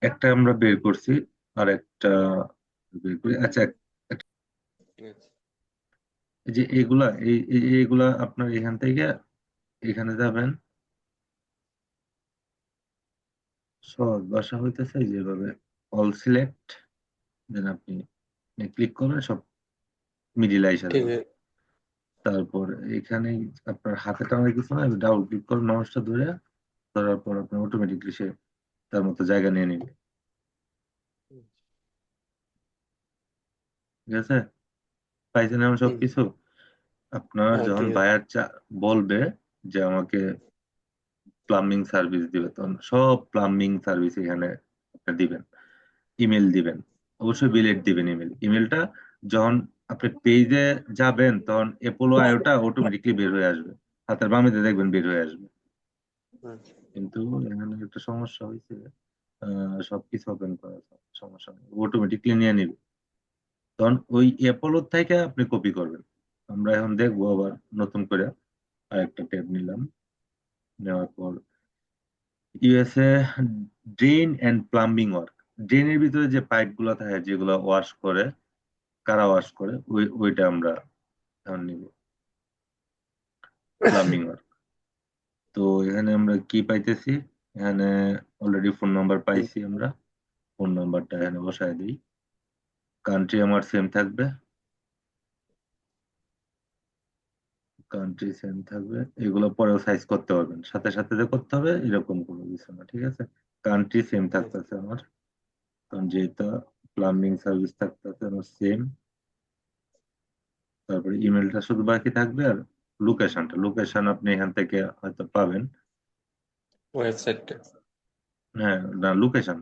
একটা আমরা বের করছি, আর একটা বের করি। আচ্ছা, আচ্ছা। এই যে এগুলা এইগুলা আপনার এখান থেকে এখানে যাবেন। সহজ ভাষা হইতেছে যেভাবে অল সিলেক্ট, দেন আপনি ক্লিক করবেন, সব মিডিল আইসা ঠিক যাবে। আছে। তারপর এখানে আপনার হাতে টানা কিছু না, ডাবল ক্লিক করে মাউসটা ধরে, ধরার পর আপনার অটোমেটিকলি সে তার মতো জায়গা নিয়ে নিবে। ঠিক আছে, পাইছেন এমন হুম। সবকিছু। আপনার হ্যাঁ, যখন ঠিক আছে। বায়ার বলবে যে আমাকে প্লাম্বিং সার্ভিস দিবে, তখন সব প্লাম্বিং সার্ভিস এখানে আপনি দিবেন। ইমেল দিবেন, অবশ্যই বিলেট দিবেন। ইমেলটা যখন আপনি পেজে যাবেন, তখন অ্যাপোলো আয়োটা অটোমেটিকলি বের হয়ে আসবে, হাতের বামেতে দেখবেন বের হয়ে আসবে। আচ্ছা। কিন্তু এখানে একটা সমস্যা হয়েছে, সবকিছু ওপেন করা সমস্যা নেই, অটোমেটিকলি নিয়ে নিবে। তখন ওই অ্যাপোলো থেকে আপনি কপি করবেন। আমরা এখন দেখবো আবার নতুন করে আরেকটা ট্যাব নিলাম। নেওয়ার পর USA drain and plumbing work. ড্রেনের ভিতরে যে পাইপ গুলো থাকে যেগুলো ওয়াশ করে, কারা ওয়াশ করে, ওইটা আমরা এখন নিব, প্লাম্বিং ওয়ার্ক। তো এখানে আমরা কি পাইতেছি, এখানে অলরেডি ফোন নাম্বার হুম। পাইছি আমরা। ফোন নাম্বারটা এখানে বসায় দিই। কান্ট্রি আমার সেম থাকবে, কান্ট্রি সেম থাকবে। এগুলো পরেও সাইজ করতে পারবেন, সাথে সাথে যে করতে হবে এরকম কোনো কিছু না। ঠিক আছে, কান্ট্রি সেম থাকতেছে আমার, কারণ যেহেতু প্লাম্বিং সার্ভিস থাকতেছে আমার সেম। তারপরে ইমেলটা শুধু বাকি থাকবে, আর লোকেশন আপনি এখান থেকে হয়তো পাবেন। ওয়েবসাইটটা। হ্যাঁ, না লোকেশন।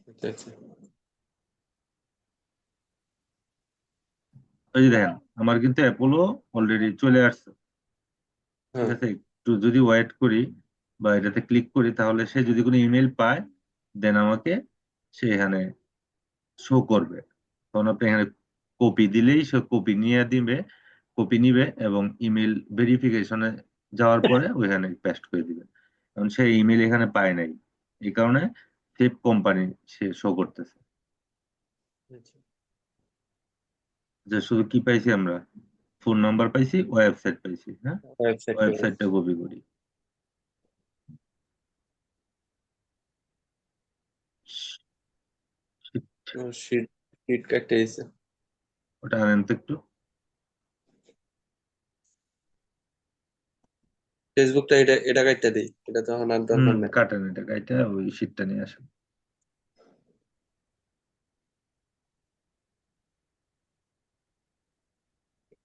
আচ্ছা, আচ্ছা। ওই যে দেখেন, আমার কিন্তু অ্যাপোলো অলরেডি চলে আসছে। ঠিক হ্যাঁ। আছে, একটু যদি ওয়েট করি বা এটাতে ক্লিক করি, তাহলে সে যদি কোনো ইমেল পায়, দেন আমাকে সে এখানে শো করবে। তখন আপনি এখানে কপি দিলেই সে কপি নিয়ে দিবে, কপি নিবে এবং ইমেল ভেরিফিকেশনে যাওয়ার পরে ওইখানে পেস্ট করে দিবে। কারণ সে ইমেল এখানে পায় নাই, এই কারণে সেভ কোম্পানি সে শো করতেছে। আচ্ছা। যে শুধু কি পাইছি আমরা, ফোন নাম্বার পাইছি, ওয়েবসাইট পাইছি। হ্যাঁ, ওয়েবসাইটটা। ওয়েবসাইটটা কপি করি। শিট। শিট কাটতে দিছে। ওটা আনেন তো একটু। ফেসবুকটা এটা এটা কাটতে দিই, এটা তো এখন আর দরকার নেই। কাটেন, এটা কাইটা ওই শীটটা নিয়ে আসেন।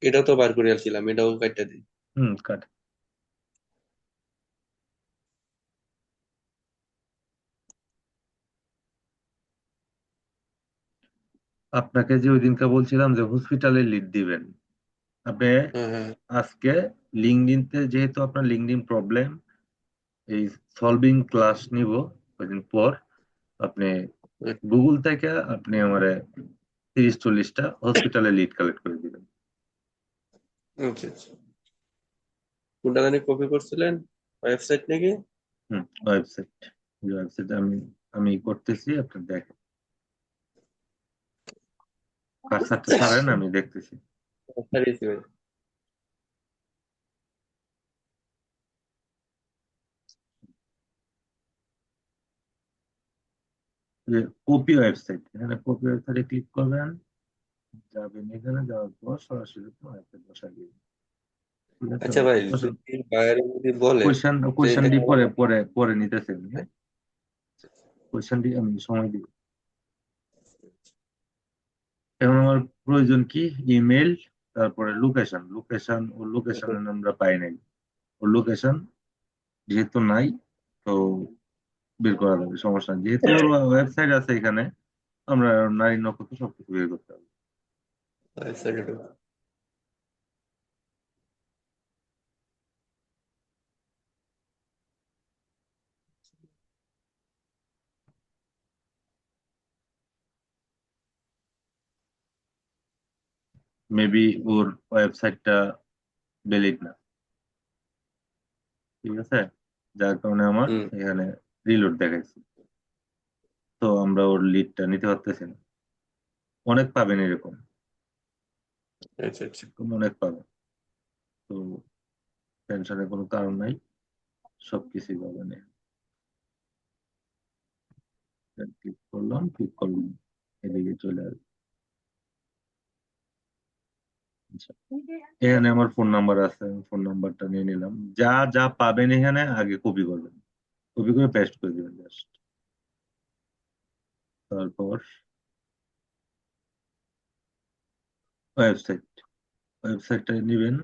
এটাও তো বার করে আসছিলাম, এটাও কাটতে দিই। কাটেন। আপনাকে যে ওই দিনকে বলছিলাম যে হসপিটালে লিড দিবেন, আপনি হ্যাঁ, হ্যাঁ। আজকে লিঙ্কডইনতে, যেহেতু আপনার লিঙ্কডইন প্রবলেম, এই সলভিং ক্লাস নিব কদিন পর। আপনি গুগল থেকে আপনি আমারে 30-40টা হসপিটালে লিড কালেক্ট করে দিবেন। আচ্ছা, আচ্ছা। কোনটা জানি কপি করছিলেন? ওয়েবসাইট নাকি? ওয়েবসাইট, যে ওয়েবসাইট আমি আমি করতেছি, আপনি দেখেন। কার্সারটা ছাড়েন, আমি দেখতেছি। সারিয়েছি ভাই। যে কপি ওয়েবসাইট, এখানে কপি ওয়েবসাইটে ক্লিক করবেন, যাবেন এখানে, যাওয়ার পর সরাসরি ওয়েবসাইট বসাই দিবেন। ঠিক আছে, আচ্ছা ভাই, বসান। যদি বাইরে যদি বলে যে কোয়েশ্চেনটি এখানে পরে পরে পরে নিতেছেন, হ্যাঁ। কোয়েশ্চেনটি আমি সময় দিব। এখন আমার প্রয়োজন কি, ইমেল, তারপরে লোকেশন। লোকেশন আমরা পাই নাই। ওর লোকেশন যেহেতু নাই, তো বের করা যাবে, সমস্যা নেই। যেহেতু ওর ওয়েবসাইট আছে এখানে, আমরা নারী নক্ষত্র সবকিছু বের করতে হবে। ওয়েবসাইটে মেবি ওর ওয়েবসাইটটা ভ্যালিড না। ঠিক আছে, যার কারণে আমার হুম। এখানে রিলোড দেখাইছি, তো আমরা ওর লিডটা নিতে পারতেছি না। অনেক পাবেন এরকম, আচ্ছা আচ্ছা। এরকম অনেক পাবেন। তো টেনশনের কোনো কারণ নাই, সবকিছুই পাবেন। ক্লিক করলাম, এদিকে চলে আসবে। আচ্ছা, এখানে আমার ফোন নাম্বার আছে, ফোন নাম্বারটা নিয়ে নিলাম। যা যা পাবেন এখানে আগে কপি করবেন, কপি করে পেস্ট করে দিবেন জাস্ট। তারপর ওয়েবসাইট, ওয়েবসাইটটা নিবেন।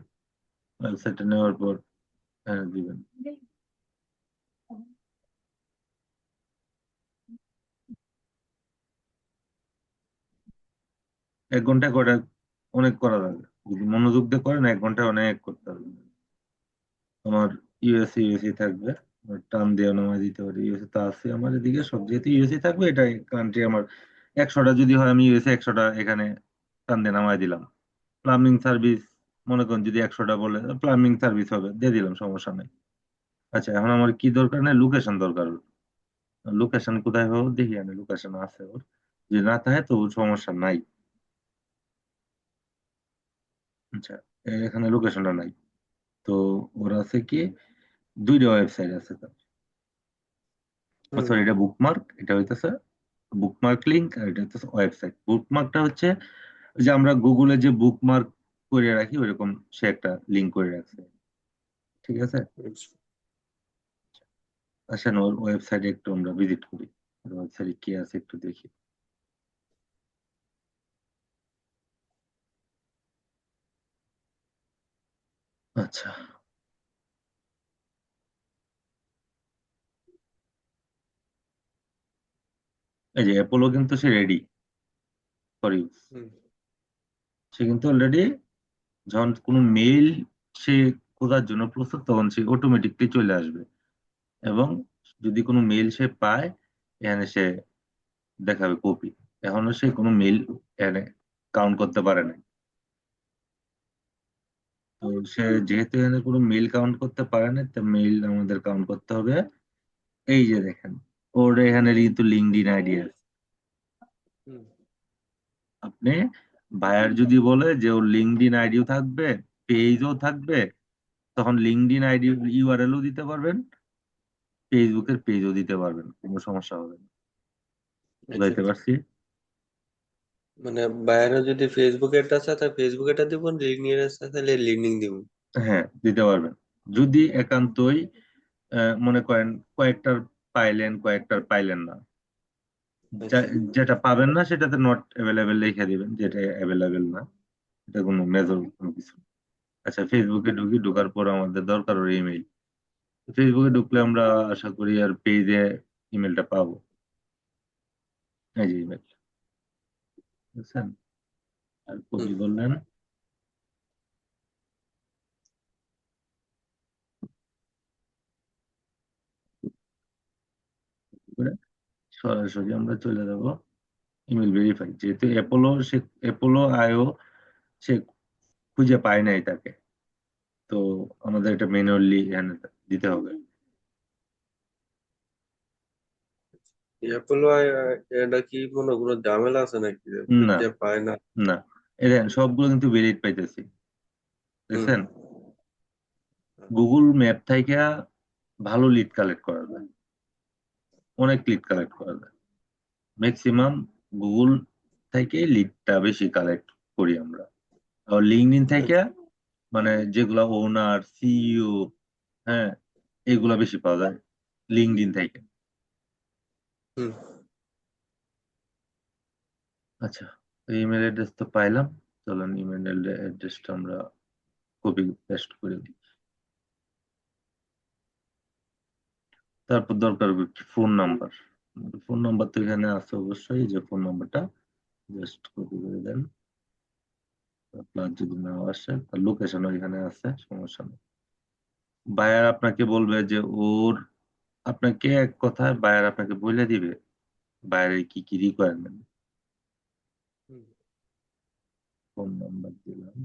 ওয়েবসাইটটা নেওয়ার পর দিবেন। 1 ঘন্টা করে অনেক করা যাবে, যদি মনোযোগ দিয়ে করেন 1 ঘন্টা অনেক করতে পারবেন। আমার ইউএসএ ইউএসএ থাকবে, আমার টান দিয়ে নামায় দিতে পারি। ইউএসএ তো আছে আমার এদিকে, সব যেহেতু ইউএসএ থাকবে, এটা কান্ট্রি আমার। 100টা যদি হয়, আমি ইউএসএ 100টা এখানে টান দিয়ে নামায় দিলাম। প্লাম্বিং সার্ভিস, মনে করেন যদি 100টা বলে, প্লাম্বিং সার্ভিস হবে, দিয়ে দিলাম, সমস্যা নেই। আচ্ছা, এখন আমার কি দরকার নেই, লোকেশন দরকার। লোকেশন কোথায় হবে দেখি, আমি লোকেশন আছে ওর, যদি না থাকে তো সমস্যা নাই। আচ্ছা, এখানে লোকেশনটা নাই। তো ওর আছে কি, 2টা ওয়েবসাইট আছে তার। হুম সরি, এটা বুকমার্ক, এটা হইতেছে বুকমার্ক লিংক, আর এটা হচ্ছে ওয়েবসাইট। বুকমার্কটা হচ্ছে ওই যে আমরা গুগলে যে বুকমার্ক করে রাখি, ওইরকম সে একটা লিংক করে রাখছে, ঠিক আছে। আচ্ছা। আসেন ওর ওয়েবসাইটে একটু আমরা ভিজিট করি, ওয়েবসাইটে কি আছে একটু দেখি। আচ্ছা, এই যে অ্যাপোলো কিন্তু সে রেডি ফর ইউজ। হুম সে কিন্তু অলরেডি, যখন কোনো মেইল সে খোঁজার জন্য প্রস্তুত, তখন সে অটোমেটিকলি চলে আসবে। এবং যদি কোনো মেইল সে পায়, এখানে সে দেখাবে কপি। এখনো সে কোনো মেইল এখানে কাউন্ট করতে পারে না। তো সে যেহেতু এখানে কোনো মেইল কাউন্ট করতে পারে না, তো মেইল আমাদের কাউন্ট করতে হবে। এই যে দেখেন, ওর এখানে কিন্তু লিঙ্কডইন আইডি আছে। হুম। আপনি বায়ার যদি বলে যে ওর লিঙ্কডইন আইডিও থাকবে, পেজও থাকবে, তখন লিঙ্কডইন আইডি ইউআরএলও দিতে পারবেন, ফেসবুকের পেজও দিতে পারবেন, কোনো সমস্যা হবে না। আচ্ছা বুঝাইতে আচ্ছা। পারছি? মানে বাইরে যদি ফেসবুক এটা আছে তাহলে ফেসবুক এটা দিব, লিঙ্কডইন আছে তাহলে লিঙ্কডইন দিব। হ্যাঁ, দিতে পারবেন। যদি একান্তই মনে করেন কয়েকটার পাইলেন, কয়েকটার পাইলেন না, আচ্ছা যেটা পাবেন না সেটাতে নট অ্যাভেলেবেল লিখে দিবেন, যেটা অ্যাভেলেবেল না। এটা কোনো মেজর কোনো কিছু না। আচ্ছা, ফেসবুকে ঢুকি, ঢোকার পর আমাদের দরকার ওর ইমেল। ফেসবুকে ঢুকলে আমরা আশা করি আর পেজে ইমেলটা পাবো। এই যে ইমেল, বুঝছেন? আর হুম। কপি করলেন করে, সরাসরি আমরা চলে যাব ইমেল ভেরিফাই। যেহেতু অ্যাপোলো, সে অ্যাপোলো আইও সে খুঁজে পায় নাই তাকে, তো আমাদের এটা ম্যানুয়ালি এখানে দিতে হবে। অ্যাপোলো এটা কি কোনো ঝামেলা আছে নাকি যে না, খুঁজে পায় না? না, এই দেখেন সবগুলো কিন্তু ভ্যালিড পাইতেছি, হুম। দেখছেন? গুগল ম্যাপ থেকে ভালো লিড কালেক্ট করা যায়, অনেক লিড কালেক্ট করা যায়। ম্যাক্সিমাম গুগল থেকে লিডটা বেশি কালেক্ট করি আমরা। আর লিঙ্কডইন থেকে, মানে যেগুলা ওনার, সিইও, হ্যাঁ, এগুলা বেশি পাওয়া যায় লিঙ্কডইন থেকে। হুম। আচ্ছা, ইমেল অ্যাড্রেস তো পাইলাম, চলুন ইমেল অ্যাড্রেসটা আমরা কপি পেস্ট করে দিই। তারপর দরকার হবে কি, ফোন নাম্বার। ফোন নাম্বার তো এখানে আছে অবশ্যই, যে ফোন নাম্বারটা জাস্ট কপি করে দেন। প্লাস যদি না আসে, তার লোকেশন এখানে আছে, সমস্যা নেই। বায়ার আপনাকে বলবে যে ওর, আপনাকে এক কথায় বায়ার আপনাকে বলে দিবে বায়ারের কি কি রিকোয়ারমেন্ট। হুম। ফোন নাম্বার দিলাম।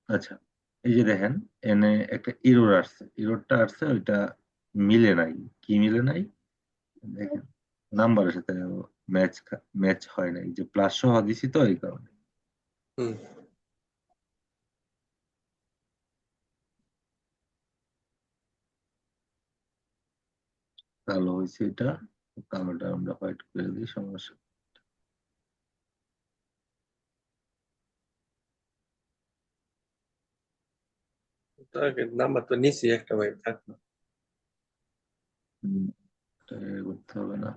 আচ্ছা, এই যে দেখেন এনে একটা ইরর আসছে, ইররটা আসছে ওইটা মিলে নাই। কি মিলে নাই? দেখেন নাম্বারের সাথে ম্যাচ ম্যাচ হয় নাই, যে প্লাস সহ দিছি তো এই কারণে। হুম। কালো হয়েছে এটা, কালোটা আমরা হোয়াইট করে দিই, সমস্যা। নাম্বার তো নিছি একটা, ভাই থাক না। হুম, এটা এ করতে হবে না।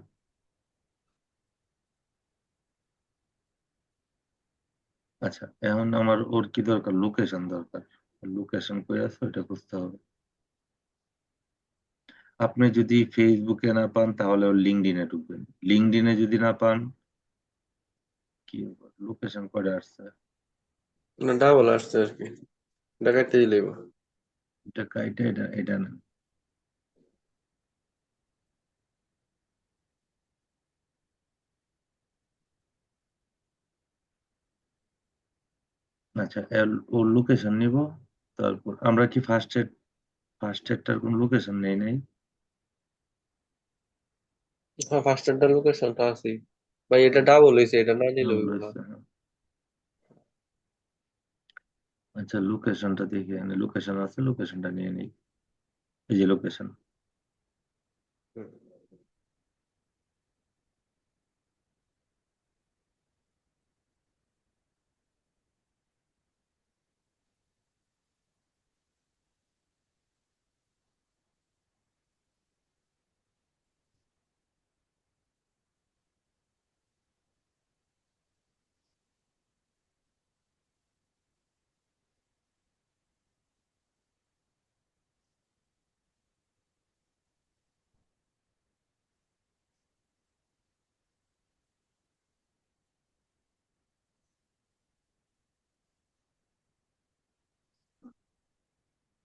আচ্ছা এখন আমার ওর কি দরকার? লোকেশন দরকার। লোকেশন কই আছে ওইটা খুঁজতে হবে। আপনি যদি ফেসবুকে না পান তাহলে ওর লিঙ্কডইনে ঢুকবেন। লিঙ্কডইনে যদি না পান কি লোকেশন করে আসছে? না, ডাবল আসছে আর কি, ডাকাইতেই লাগবে। এটা কাইটা এটা এটা না। আচ্ছা ওর লোকেশন নিব। তারপর আমরা কি ফার্স্ট এডটার কোন লোকেশন নেই নাই? হ্যাঁ, ফার্স্ট এডটার লোকেশনটা আছে। ভাই এটা ডাবল হয়েছে, এটা না নিলে ডাবল হইব না। হয়েছে, হ্যাঁ। আচ্ছা লোকেশনটা দেখি, এখানে লোকেশন আছে, লোকেশনটা নিয়ে নিই। এই যে লোকেশন। হুম।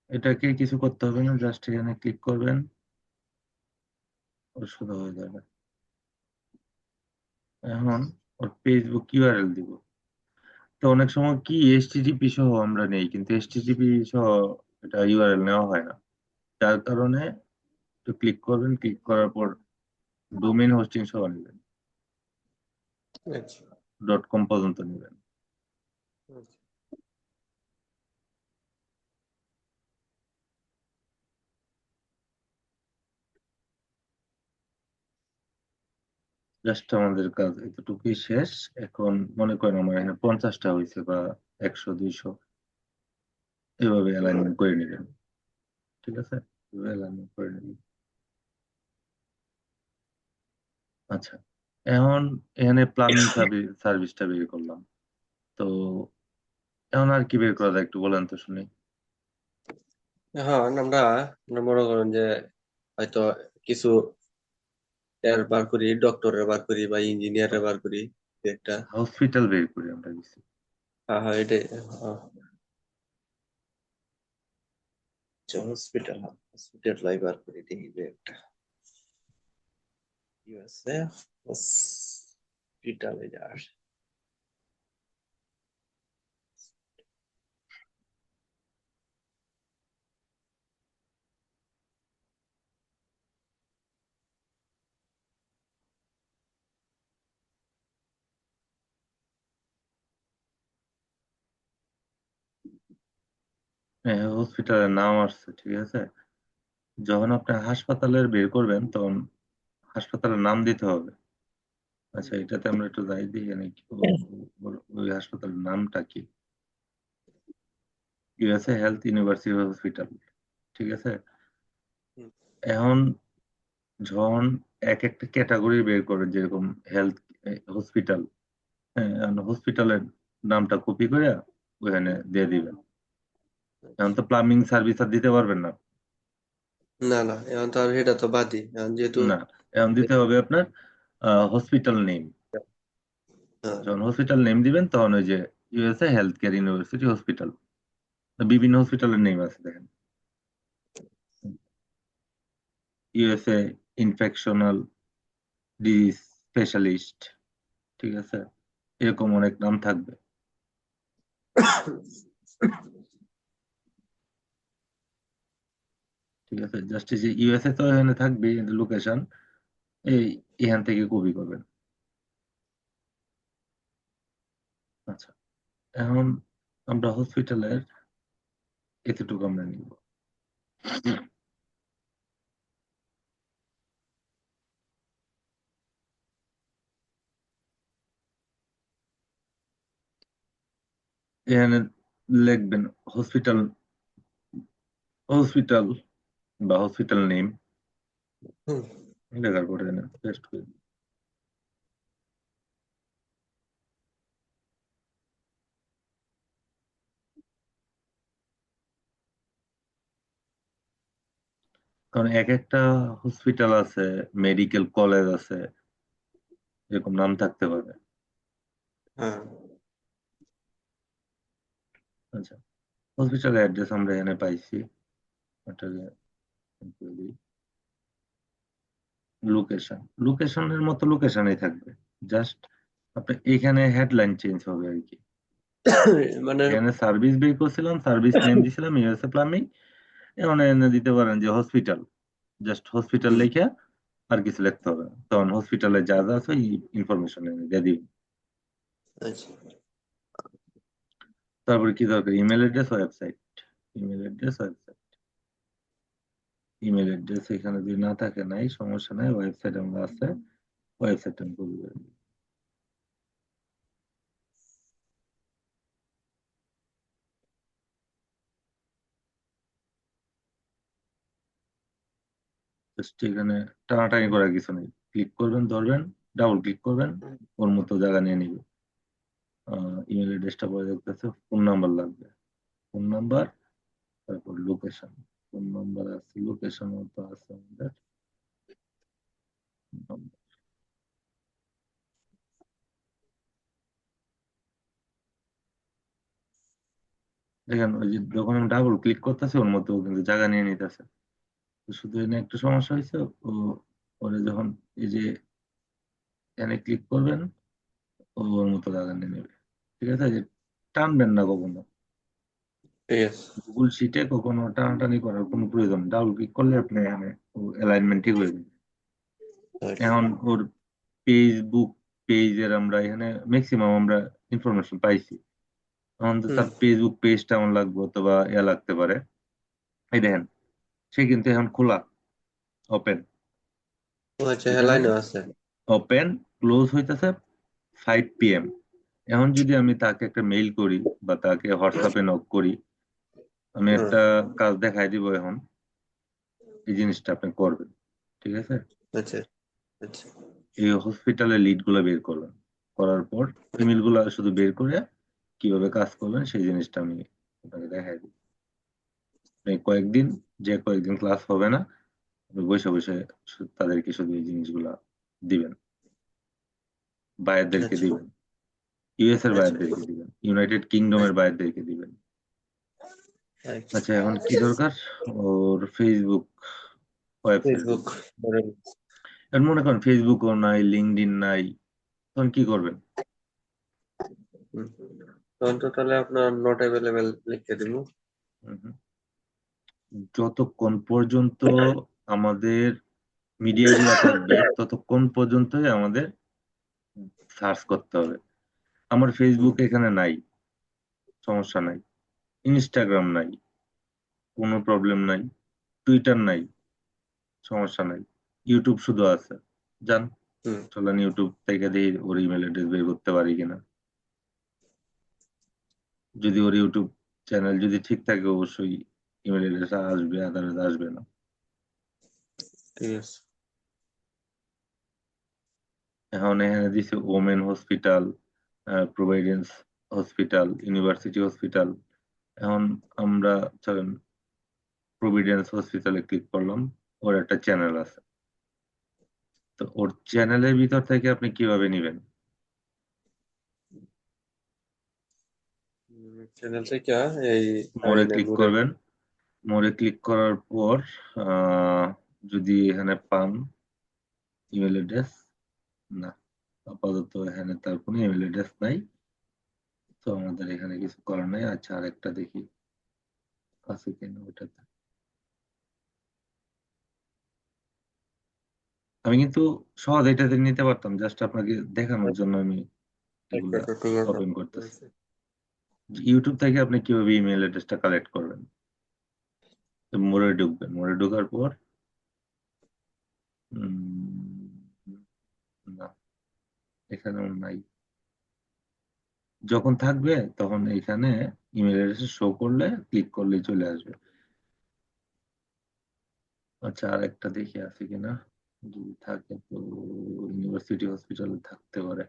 এটাকে কিছু করতে হবে না, জাস্ট এখানে ক্লিক করবেন, ওর শুধু হয়ে যাবে। এখন ওর ফেসবুক ইউআরএল দিব। তো অনেক সময় কি এইচটিটিপি সহ আমরা নেই, কিন্তু এইচটিটিপি সহ এটা ইউআরএল নেওয়া হয় না। যার কারণে একটু ক্লিক করবেন, ক্লিক করার পর ডোমেইন হোস্টিং সহ নেবেন, আচ্ছা। .com পর্যন্ত নেবেন। আচ্ছা। জাস্ট আমাদের কাজ এতটুকুই শেষ। এখন মনে করেন আমার এখানে 50টা হয়েছে বা 100 200, এভাবে অ্যালাইনমেন্ট করে নেবেন। ঠিক আছে, এভাবে অ্যালাইনমেন্ট করে নেবেন। আচ্ছা এখন এখানে প্লাম্বিং সার্ভিসটা বের করলাম। তো এখন আর কি বের করা যায় একটু বলেন তো শুনি। হ্যাঁ, আমরা আমরা মনে করেন যে হয়তো কিছু এর বার করি, ডক্টরের বার করি বা ইঞ্জিনিয়ারের বার করি, দু একটা। হসপিটাল বের করি আমরা কিছু। হ্যাঁ হ্যাঁ, এটাই। হসপিটাল, হসপিটাল লাই বার করি, দেখি দু একটা কি আছে। হসপিটালে যাস। হ্যাঁ হসপিটালের নাম আসছে, ঠিক আছে। যখন আপনি হাসপাতালের বের করবেন তখন হাসপাতালের নাম দিতে হবে। আচ্ছা এটাতে আমরা একটু যাই দিই নাকি ওই হাসপাতালের নামটা কি? ইউএসএ হেলথ ইউনিভার্সিটি হসপিটাল, ঠিক আছে। এখন যখন এক একটা ক্যাটাগরি বের করে, যেরকম হেলথ হসপিটাল, হ্যাঁ হসপিটালের নামটা কপি করে ওখানে দিয়ে দিবেন। এখন তো প্লাম্বিং সার্ভিস আর দিতে পারবেন না। না না, এখন তো আর এটা তো বাদই, এখন যেহেতু। না, এখন দিতে হবে আপনার হসপিটাল নেম। হ্যাঁ। যখন হসপিটাল নেম দিবেন তখন ওই যে USA health care university hospital, বিভিন্ন হসপিটালের নেম আছে দেখেন। ইউএসএ ইনফেকশনাল ডিজিজ স্পেশালিস্ট, ঠিক আছে, এরকম অনেক নাম থাকবে। ঠিক আছে, জাস্ট যে ইউএসএ তো এখানে থাকবে লোকেশন, এই এখান থেকে কপি করবেন। আচ্ছা, এখন আমরা হসপিটালের এতটুকু আমরা নিব। এখানে লিখবেন হসপিটাল, হসপিটাল বা হসপিটাল নেম হুম। লেখার পরে এখানে পেস্ট করে দিন। কারণ এক একটা হসপিটাল আছে, মেডিকেল কলেজ আছে, এরকম নাম থাকতে পারে। হ্যাঁ। আচ্ছা, হসপিটাল অ্যাড্রেস আমরা এখানে পাইছি, ওটাকে লোকেশন, লোকেশনের মতো লোকেশনই থাকবে, জাস্ট আপনার এখানে হেডলাইন চেঞ্জ হবে আর কি। মানে এখানে সার্ভিস বের করছিলাম, সার্ভিস নেম দিছিলাম ইউএসএ প্লাম্বিং, এখন এনে দিতে পারেন যে হসপিটাল, জাস্ট হসপিটাল হুম, লিখে আর কিছু লিখতে হবে না। তখন হসপিটালে যা যা আছে ইনফরমেশন এনে দিয়ে দিবেন। আচ্ছা। তারপরে কি দরকার, email address, website. Email address, website. Email address এখানে যদি না থাকে নাই সমস্যা নাই, ওয়েবসাইট আমরা আছে, ওয়েবসাইট আমি কপি করে দিই। জাস্ট এখানে টানাটানি করার কিছু নেই, ক্লিক করবেন, ধরবেন, ডাবল ক্লিক করবেন, হুম, ওর মতো জায়গা নিয়ে নিবে। ইমেল অ্যাড্রেসটা পরে দেখতেছে, ফোন নাম্বার লাগবে, ফোন নাম্বার, তারপর লোকেশন, ফোন নাম্বার আছে, লোকেশন তো আছে আমাদের। দেখেন ওই যে যখন আমি ডাবল ক্লিক করতেছি ওর মতো ও কিন্তু জায়গা নিয়ে নিতেছে। তো শুধু এখানে একটু সমস্যা হয়েছে, ও ওরে যখন এই যে এখানে ক্লিক করবেন, ও ওর মতো জায়গা নিয়ে নেবে। ঠিক আছে, যে টানবেন না কখনো, ঠিক আছে। গুগল শিটে কখনো টানাটানি করার কোনো প্রয়োজন নেই। ডাবল ক্লিক করলে আপনি এখানে অ্যালাইনমেন্ট ঠিক হয়ে যাবে। আচ্ছা। এখন ওর ফেসবুক পেজের আমরা এখানে ম্যাক্সিমাম আমরা ইনফরমেশন পাইছি। এখন তো হুম। তার ফেসবুক পেজটা আমার লাগবে অথবা লাগতে পারে। এই দেখেন, সে কিন্তু এখন খোলা, ওপেন। ও আচ্ছা, এখানে হেলাইনও আছে। ওপেন, ক্লোজ হইতেছে 5 PM। এখন যদি আমি তাকে একটা মেইল করি বা তাকে হোয়াটসঅ্যাপে নক করি, আমি হুম। একটা কাজ দেখাই দিব এখন, এই জিনিসটা আপনি করবেন। ঠিক আছে, আচ্ছা। আচ্ছা। এই হসপিটালের লিড গুলো বের করবেন, করার পর ইমেল গুলো শুধু বের করে কিভাবে কাজ করবেন সেই জিনিসটা আমি আপনাকে দেখাই দিই। আপনি কয়েকদিন, যে কয়েকদিন ক্লাস হবে না, আপনি বসে বসে তাদেরকে শুধু এই জিনিসগুলা দিবেন, বায়ারদেরকে আচ্ছা। দিবেন, ইউএস এর আচ্ছা। বায়ারদেরকে দিবেন, ইউনাইটেড কিংডমের বায়ারদেরকে দিবেন। আচ্ছা। আচ্ছা, এখন কি দরকার, ওর ফেসবুক ওয়েবসাইট। ফেসবুক ধরেন। এখন মনে করেন ফেসবুকও নাই, লিঙ্কডইন নাই, তখন কি করবেন? হুম। তখন তো তাহলে আপনার নট অ্যাভেলেবেল লিখে দিব। হুম হুম। যতক্ষণ পর্যন্ত আমাদের মিডিয়া গুলা থাকবে ততক্ষণ পর্যন্তই আমাদের সার্চ করতে হবে। আমার হুম। ফেসবুক এখানে নাই, সমস্যা নাই, ইনস্টাগ্রাম নাই, কোনো প্রবলেম নাই, টুইটার নাই, সমস্যা নাই, ইউটিউব শুধু আছে। যান, হুম। চলেন ইউটিউব থেকে দেখি ওর ইমেল অ্যাড্রেস বের করতে পারি কিনা। যদি ওর ইউটিউব চ্যানেল যদি ঠিক থাকে অবশ্যই ইমেল অ্যাড্রেস আসবে, আদারওয়াইজ আসবে না। ঠিক আছে। এখন এখানে দিছে women hospital, Providence hospital, university hospital. এখন আমরা চলেন প্রভিডেন্স হসপিটালে ক্লিক করলাম, ওর একটা চ্যানেল আছে, তো ওর চ্যানেলের ভিতর থেকে আপনি কিভাবে নিবেন? চ্যানেল থেকে এই মোরে আইনে ক্লিক মোরে। করবেন, মোরে ক্লিক করার পর আহ, যদি এখানে পান ইমেল অ্যাড্রেস, না, আপাতত এখানে তার কোনো ইমেল অ্যাড্রেস নাই, তো আমাদের এখানে কিছু করার নাই। আচ্ছা, আরেকটা দেখি আছে কিনা ওটাতে। আমি কিন্তু সহজ এটাতে নিতে পারতাম, জাস্ট আপনাকে দেখানোর জন্য আমি আচ্ছা এগুলা আচ্ছা, ঠিক আছে। ওপেন করতেছি। ইউটিউব থেকে আপনি কিভাবে ইমেল অ্যাড্রেসটা কালেক্ট করবেন? মোড়ে ঢুকবেন, মোড়ে ঢোকার পর উম, না, এখানেও নাই। যখন থাকবে তখন এখানে ইমেল অ্যাড্রেস শো করলে ক্লিক করলেই চলে আসবে। আচ্ছা, আর একটা দেখি আছে কিনা, যদি থাকে তো ইউনিভার্সিটি হসপিটালে থাকতে পারে।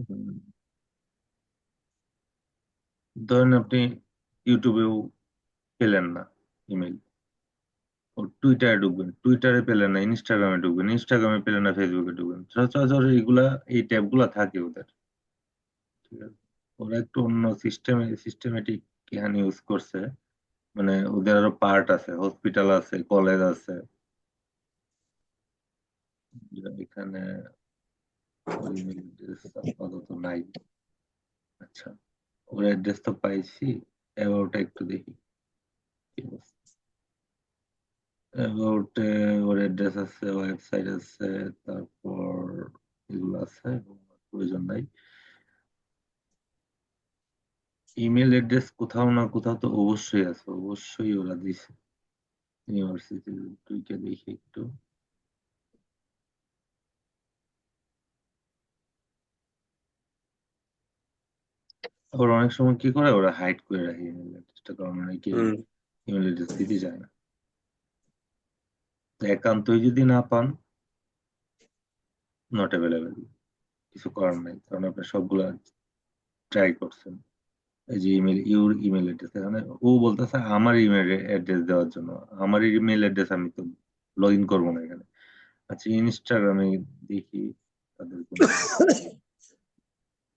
হুম, ধরেন আপনি ইউটিউবেও পেলেন না ইমেল, ও টুইটারে ঢুকবেন, টুইটারে পেলেন না ইনস্টাগ্রামে ঢুকবেন, ইনস্টাগ্রামে পেলেন না ফেসবুকে ঢুকবেন। সচরাচর এইগুলা, এই ট্যাবগুলা থাকে ওদের, ঠিক আছে। ওরা একটু অন্য সিস্টেমেটিক এখানে ইউজ করছে, মানে ওদের আরো পার্ট আছে, হসপিটাল আছে, কলেজ আছে। এখানে ওর ইমেল অ্যাড্রেস আপাতত নাই। আচ্ছা, ওর অ্যাড্রেস তো পাইছি, অ্যাবাউট একটু দেখি কি অবস্থা। অ্যাবাউট ওর অ্যাড্রেস আছে, ওয়েবসাইট আছে, তারপর এগুলো আছে, প্রয়োজন নাই। ইমেল অ্যাড্রেস কোথাও না কোথাও তো অবশ্যই আছে, অবশ্যই ওরা দিছে ইউনিভার্সিটি। তুইকে দেখি একটু। আবার অনেক সময় কি করে, ওরা হাইড করে রাখে ইমেল অ্যাড্রেসটা, কারণ অনেকে হুম। ইমেল অ্যাড্রেস দিতে চায় না। তো একান্তই যদি না পান, নট অ্যাভেলেবেল, কিছু করার নাই, কারণ আপনি সবগুলা ট্রাই করছেন। এই যে ইমেল, ইউর ইমেল অ্যাড্রেস, এখানে ও বলতেছে আমার ইমেল অ্যাড্রেস দেওয়ার জন্য। আমার ইমেল অ্যাড্রেস আমি তো লগ ইন করবো না এখানে। আচ্ছা, ইনস্টাগ্রামে দেখি তাদের কোনো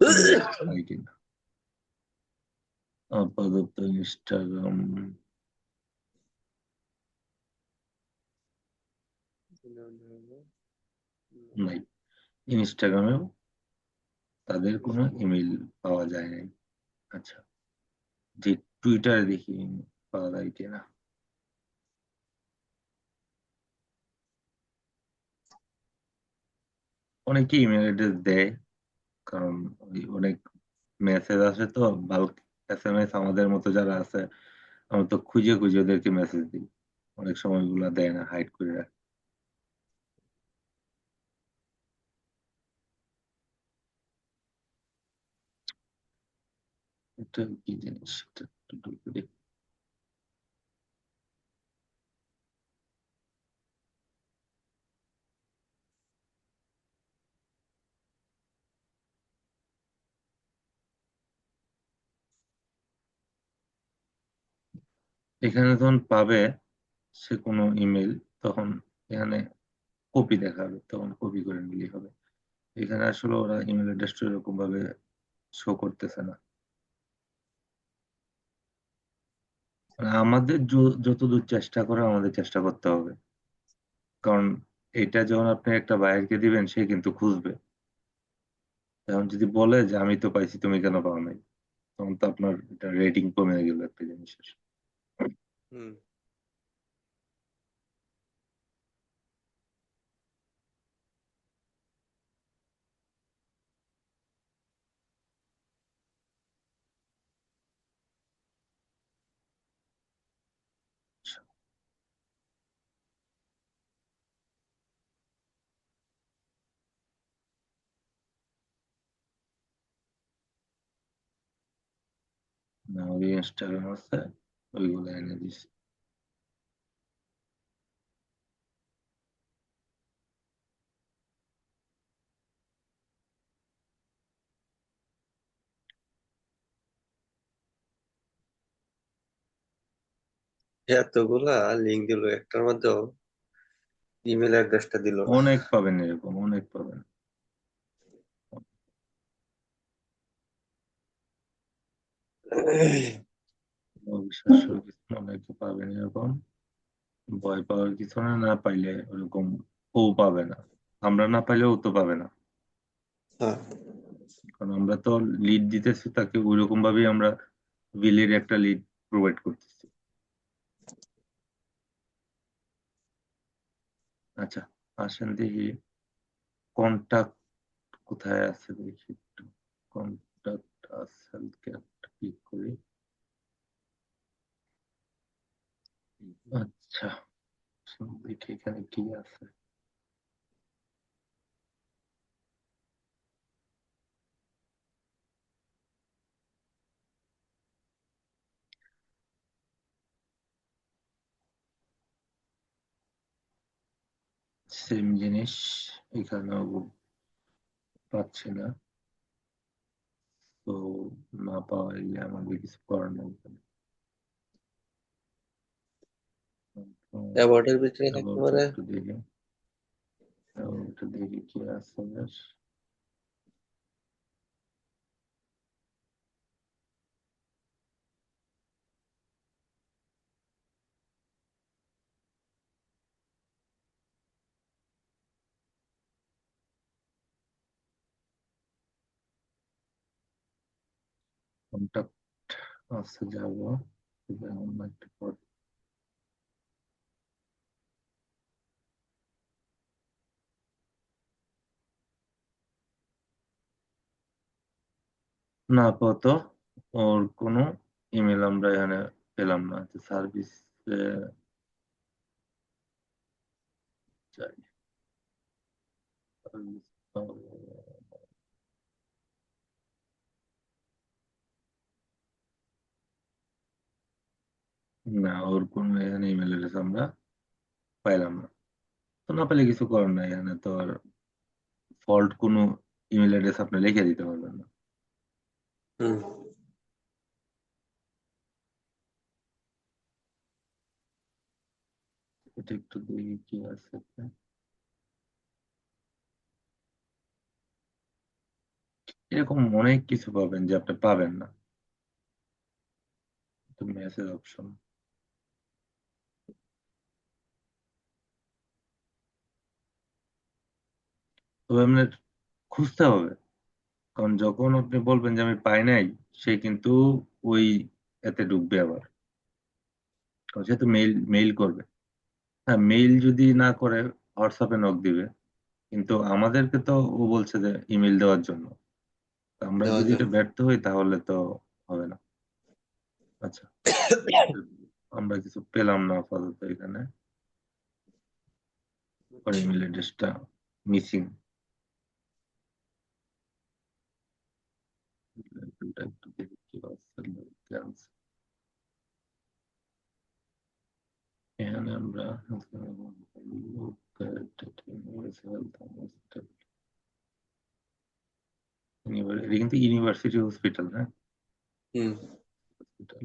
ইমেল পাই কিনা। আপাতত ইনস্টাগ্রাম নাই, ইনস্টাগ্রামেও তাদের কোনো ইমেল পাওয়া যায় নাই। আচ্ছা, যে টুইটারে দেখি পাওয়া যায় কিনা। অনেকে ইমেল অ্যাড্রেস দেয়, কারণ ওই অনেক মেসেজ আসে তো, বাল্ক SMS, আমাদের মতো যারা আছে আমরা তো খুঁজে খুঁজে ওদেরকে মেসেজ দিই। অনেক সময় ওগুলা দেয় না, হাইড করে রাখে। এটা কি জিনিস, এটা একটু ঢুকে দেখি। এখানে যখন পাবে সে কোনো ইমেল, তখন এখানে কপি দেখাবে, তখন কপি করে নিলেই হবে। এখানে আসলে ওরা ইমেল অ্যাড্রেসটা এরকম ভাবে শো করতেছে না। মানে আমাদের যতদূর চেষ্টা করে আমাদের চেষ্টা করতে হবে, কারণ এটা যখন আপনি একটা বাইরকে দিবেন সে কিন্তু খুঁজবে। এখন যদি বলে যে আমি তো পাইছি তুমি কেন পাও নাই, তখন তো আপনার এটা রেটিং কমে গেল একটা জিনিসের। হুম। না, ওই ইনস্টাগ্রাম আছে, ওইগুলো এনে দিছি। এতগুলা লিঙ্ক দিল, একটার মধ্যেও ইমেল অ্যাড্রেসটা দিল না। অনেক পাবেন, এরকম অনেক পাবেন। অবিশ্বাস্য কিছু না, অনেক পাবেন এরকম। ভয় পাওয়ার কিছু না, না পাইলে ওরকম ও পাবে না, আমরা না পাইলেও ও তো পাবে না। হ্যাঁ। কারণ আমরা তো লিড দিতেছি তাকে, ওইরকম ভাবেই আমরা বিলের একটা লিড প্রোভাইড করতেছি। আচ্ছা, আসেন দেখি কন্টাক্ট কোথায় আছে, দেখি একটু। কন্টাক্ট আস হেলথ কেয়ারটা ক্লিক করি। আচ্ছা, দেখি এখানে কি আছে। সেম জিনিস এখানেও পাচ্ছি না। তো না পাওয়াইলে আমাদের কিছু করার নেই এখানে। অ্যাবাউটের ভিতরে থাকতে About পারে। একটু দেখি, একটু দেখি কি আছে বেশ। কন্টাক্ট আছে, যাবো অন্য একটা পদ। না, আপাতত ওর কোনো ইমেল আমরা এখানে পেলাম না। সার্ভিস চাই, সার্ভিস না, ওর কোনো এখানে ইমেল অ্যাড্রেস আমরা পাইলাম না। তো না পেলে কিছু করার নাই, এখানে তো আর ফল্ট কোনো ইমেল অ্যাড্রেস আপনি লিখে দিতে পারবেন না। হুম। এটা একটু দেখি কি আছে। এরকম অনেক কিছু পাবেন যে আপনি পাবেন না। মেসেজ অপশন, তবে আপনার খুঁজতে হবে। কারণ যখন আপনি বলবেন যে আমি পাই নাই, সে কিন্তু ওই এতে ঢুকবে আবার। কারণ সে তো মেইল মেইল করবে। হ্যাঁ, মেইল যদি না করে হোয়াটসঅ্যাপে নক দিবে। কিন্তু আমাদেরকে তো ও বলছে যে ইমেল দেওয়ার জন্য। তো আমরা দেওয়ার যদি এটা জন্য। ব্যর্থ হই তাহলে তো হবে না। আচ্ছা, আমরা কিছু পেলাম না আপাতত এখানে। ওর ইমেল অ্যাড্রেসটা মিসিং। একটু দেখি কি আছে। এখানে আমরা এটা কিন্তু ইউনিভার্সিটি হসপিটাল, হ্যাঁ, হুম। হসপিটাল।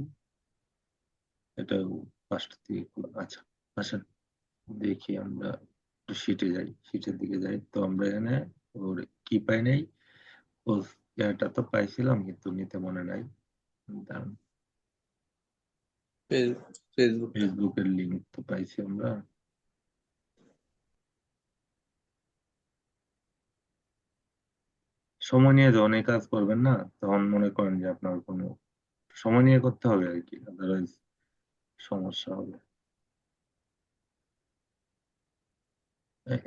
এটা পাঁচটা থেকে খোলা। আচ্ছা, আসেন দেখি আমরা একটু শিটে যাই, শিটের দিকে যাই। তো আমরা এখানে ওর কি পাই নাই, ও ইয়াটা তো পাইছিলাম কিন্তু নিতে মনে নাই। দাঁড়ান, ফেসবুকটা। ফেসবুকের লিঙ্ক তো পাইছি আমরা। সময় নিয়ে যখন এই কাজ করবেন না, তখন মনে করেন যে আপনার কোনো সময় নিয়ে করতে হবে আর কি, আদারওয়াইজ সমস্যা হবে।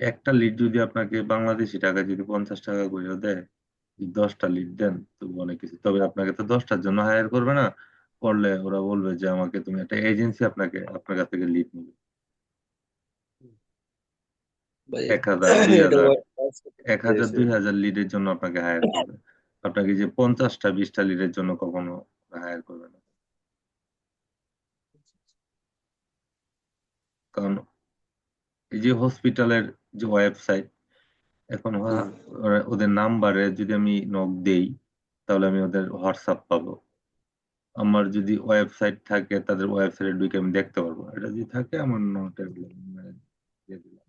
একটা লিড যদি আপনাকে বাংলাদেশি টাকা যদি 50 টাকা করে দেয়, 10টা লিড দেন তো অনেক কিছু। তবে আপনাকে তো 10টার জন্য হায়ার করবে না। করলে ওরা বলবে যে আমাকে, তুমি একটা এজেন্সি আপনাকে আপনার কাছ থেকে লিড নিবে ভাই 1,000 দুই এটা হাজার voice এক করতে হাজার গেছে। 2,000 লিডের জন্য আপনাকে হায়ার করবে। আপনাকে যে 50টা 20টা লিডের জন্য কখনো হায়ার করবে না। কারণ এই যে হসপিটালের যে ওয়েবসাইট, এখন হুম। ওদের নাম্বারে যদি আমি নক দেই, তাহলে আমি ওদের হোয়াটসঅ্যাপ পাবো। আমার যদি ওয়েবসাইট থাকে, তাদের ওয়েবসাইটে ঢুকে আমি দেখতে পারবো। এটা যদি থাকে আমার নোটে দিয়ে দিলাম,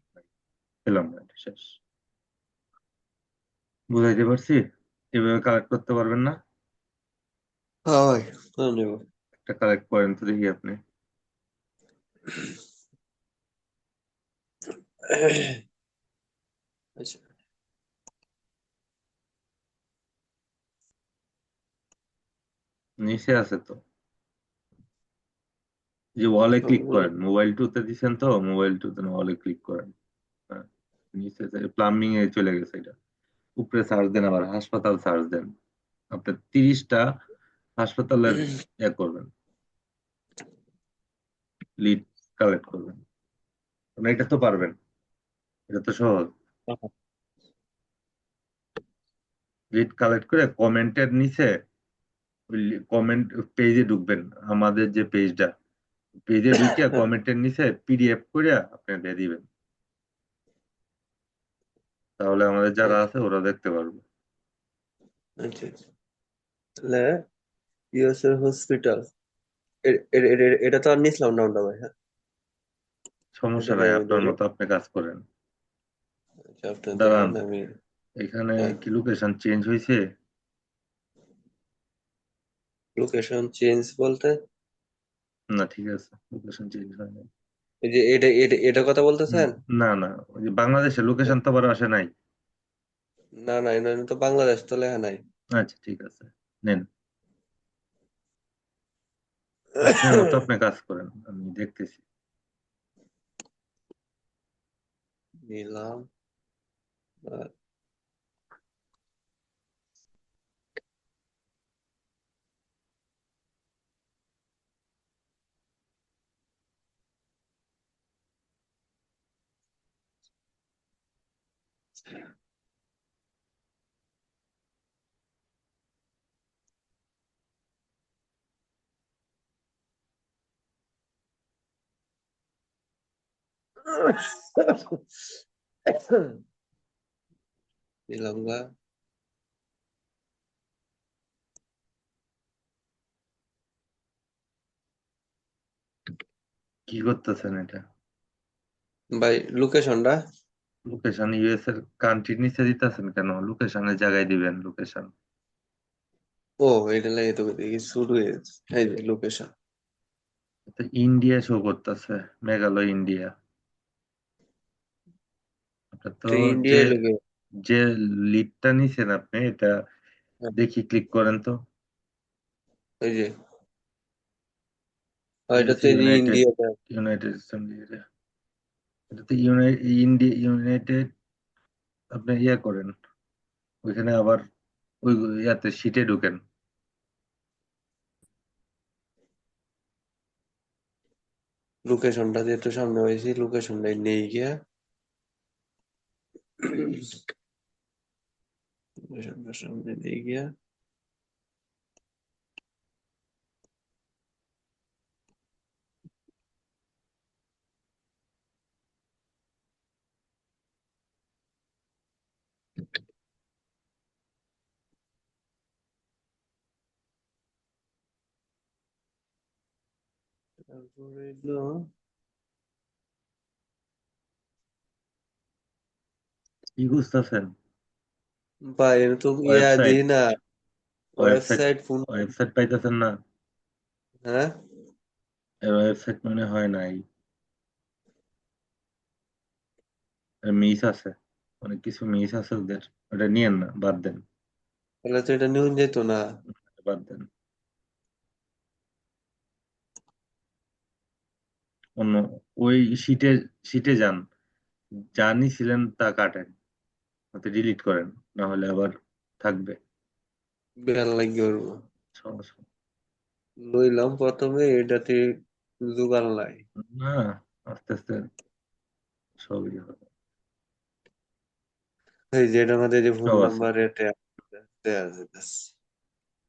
পেলাম না, এটা শেষ। বুঝাইতে পারছি? এভাবে কালেক্ট করতে পারবেন না? হ্যাঁ ভাই, করে নেবো। একটা কালেক্ট করেন তো দেখি আপনি। আচ্ছা। নিচে আছে তো, যে ওয়ালে ক্লিক সবগুলো করেন, মোবাইল টুতে দিচ্ছেন তো, মোবাইল টুতে ওয়ালে ক্লিক করেন। হ্যাঁ, নিচে প্লাম্বিং এ চলে গেছে এটা। উপরে সার্চ দেন, আবার হাসপাতাল সার্চ দেন, আপনার 30টা হাসপাতালের করবেন, লিড কালেক্ট করবেন। মানে এটা তো পারবেন, এটা তো সহজ। লিড কালেক্ট করে কমেন্টের নিচে, কমেন্ট পেজে ঢুকবেন, আমাদের যে পেজটা, পেজে ঢুকিয়া কমেন্টের নিচে পিডিএফ করে আপনি দিয়ে দিবেন, তাহলে আমাদের যারা আছে ওরা দেখতে পারবে। আচ্ছা আচ্ছা। তাহলে ইউএস এর হসপিটাল, এটা তো আর নিছিলাম না ওটা ভাই, হ্যাঁ। সমস্যা এটা ভাই নাই, আমি আপনার ধরি। মতো আপনি কাজ করেন। আচ্ছা, আপনার দাঁড়ান, দেখেন আমি। এখানে হ্যাঁ, কি লোকেশন চেঞ্জ হয়েছে? লোকেশন চেঞ্জ বলতে? না ঠিক আছে, লোকেশন চেঞ্জ হয় নাই। এই যে এটা কথা হুম, বলতেছেন? না না, ওই যে বাংলাদেশের লোকেশন তো আবার আসে নাই। না না, এটা তো বাংলাদেশ তো লেখা নাই। আচ্ছা ঠিক আছে, নেন, আপনার মতো আপনি কাজ করেন, আমি দেখতেছি। নিলাম। আর নিলাম গা। কি করতেছেন এটা? ভাই লোকেশনটা। লোকেশন ইউএস এর কান্ট্রির নিচে দিতেছেন কেন? লোকেশনের জায়গায় দিবেন লোকেশন। ও, এটা লাগে তো দেখি শুরু হয়েছে, এই যে লোকেশন। তো ইন্ডিয়া শো করতেছে, মেঘালয় ইন্ডিয়া। আপনার তো তো যে ইন্ডিয়ায় লোকে। যে লিডটা নিছেন আপনি, এটা দেখি ক্লিক করেন তো। এই যে এটা এটা হচ্ছে তো এই যে ইউনাইটেড, ইন্ডিয়া। ইউনাইটেড এটা তো ইউনাইটেড। আপনি করেন, ওইখানে আবার ওই ইয়াতে শিটে ঢুকেন। লোকেশনটা যেহেতু সামনে হয়েছে, লোকেশনটাই নেই গিয়া। লোকেশনটা সামনে নেই গিয়া। তারপরে হলো কি বুঝতেছেন? ভাই, এটা তো ওয়েবসাইট, দিই না। Website, website phone. ওয়েবসাইট পাইতেছেন না? হ্যাঁ। ওয়েবসাইট মনে হয় নাই, মিস আছে, অনেক কিছু মিস আছে ওদের। ওটা নিয়েন না, বাদ দেন, তাহলে তো এটা নিউন যেত না। বাদ দেন। অন্য ওই শিটে, শিটে যান, যা নিছিলেন তা কাটেন, ওতে ডিলিট করেন, না হলে আবার থাকবে বেল লাগিয়ে উঠবো। সমস্যা। লইলাম প্রথমে এটাতে জোগাড় নাই। না, আস্তে আস্তে সবই হবে। এই যে এটার মধ্যে যে ফোন সব আছে। নাম্বার, এটা দেয়া যেতেছে।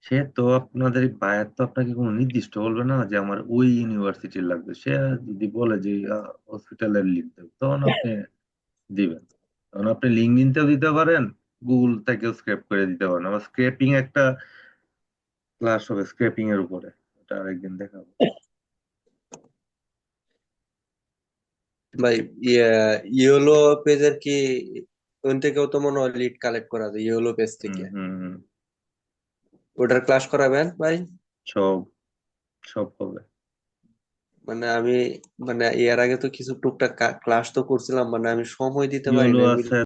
সে তো আপনাদের বায়ার তো আপনাকে কোনো নির্দিষ্ট বলবে না যে আমার ওই ইউনিভার্সিটির লাগবে। সে যদি বলে যে হসপিটালের লিঙ্ক দেবে, তখন আপনি দিবেন। তখন আপনি লিঙ্কডইনতেও দিতে পারেন, গুগল থেকেও স্ক্রেপ করে দিতে পারেন। আবার স্ক্রেপিং একটা ক্লাস হবে স্ক্রেপিং এর উপরে, ওটা আরেকদিন দেখাবো। ভাই, ইয়ে ইয়েলো পেজের কি ওখান থেকেও তো মনে হয় লিড কালেক্ট করা যায় ইয়েলো পেজ হুম থেকে? হুম হুম, ওটার ক্লাস করাবেন ভাই? সব, সব হবে। মানে আমি, মানে এর আগে তো কিছু টুকটাক ক্লাস তো করছিলাম, মানে আমি সময় দিতে পারি ইওলো না। আছে,